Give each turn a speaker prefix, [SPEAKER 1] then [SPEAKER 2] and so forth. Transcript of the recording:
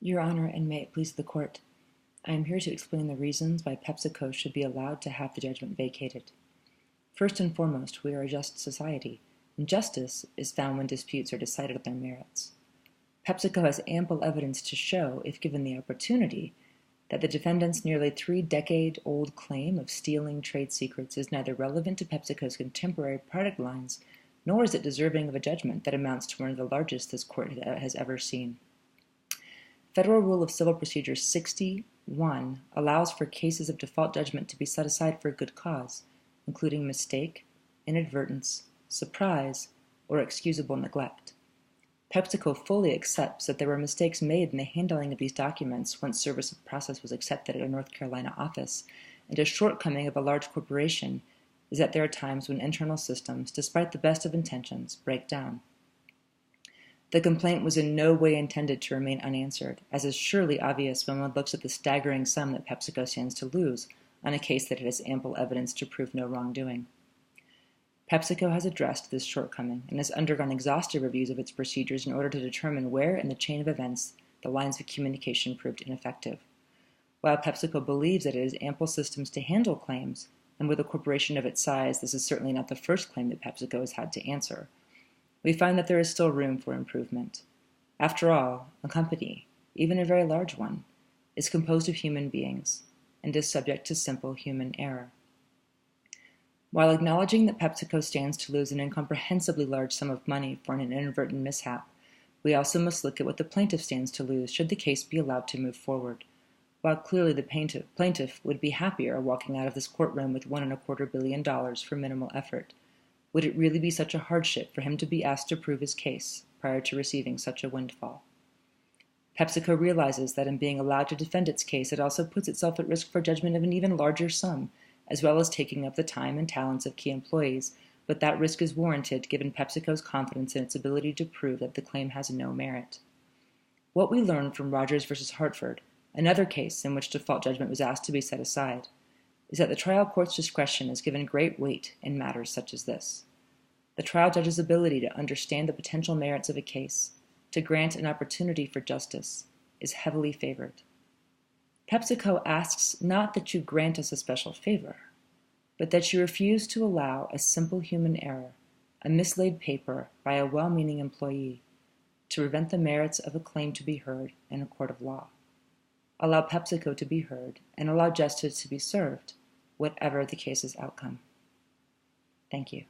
[SPEAKER 1] Your Honor, and may it please the Court, I am here to explain the reasons why PepsiCo should be allowed to have the judgment vacated. First and foremost, we are a just society, and justice is found when disputes are decided on their merits. PepsiCo has ample evidence to show, if given the opportunity, that the defendant's nearly 3-decade-old claim of stealing trade secrets is neither relevant to PepsiCo's contemporary product lines, nor is it deserving of a judgment that amounts to one of the largest this Court has ever seen. Federal Rule of Civil Procedure 61 allows for cases of default judgment to be set aside for a good cause, including mistake, inadvertence, surprise, or excusable neglect. PepsiCo fully accepts that there were mistakes made in the handling of these documents once service of process was accepted at a North Carolina office, and a shortcoming of a large corporation is that there are times when internal systems, despite the best of intentions, break down. The complaint was in no way intended to remain unanswered, as is surely obvious when one looks at the staggering sum that PepsiCo stands to lose on a case that it has ample evidence to prove no wrongdoing. PepsiCo has addressed this shortcoming and has undergone exhaustive reviews of its procedures in order to determine where in the chain of events the lines of communication proved ineffective. While PepsiCo believes that it has ample systems to handle claims, and with a corporation of its size, this is certainly not the first claim that PepsiCo has had to answer, we find that there is still room for improvement. After all, a company, even a very large one, is composed of human beings and is subject to simple human error. While acknowledging that PepsiCo stands to lose an incomprehensibly large sum of money for an inadvertent mishap, we also must look at what the plaintiff stands to lose should the case be allowed to move forward. While clearly the plaintiff would be happier walking out of this courtroom with $1.25 billion for minimal effort, would it really be such a hardship for him to be asked to prove his case prior to receiving such a windfall? PepsiCo realizes that in being allowed to defend its case, it also puts itself at risk for judgment of an even larger sum, as well as taking up the time and talents of key employees, but that risk is warranted given PepsiCo's confidence in its ability to prove that the claim has no merit. What we learned from Rogers v. Hartford, another case in which default judgment was asked to be set aside, is that the trial court's discretion is given great weight in matters such as this. The trial judge's ability to understand the potential merits of a case, to grant an opportunity for justice, is heavily favored. PepsiCo asks not that you grant us a special favor, but that you refuse to allow a simple human error, a mislaid paper by a well-meaning employee, to prevent the merits of a claim to be heard in a court of law. Allow PepsiCo to be heard and allow justice to be served, whatever the case's outcome. Thank you.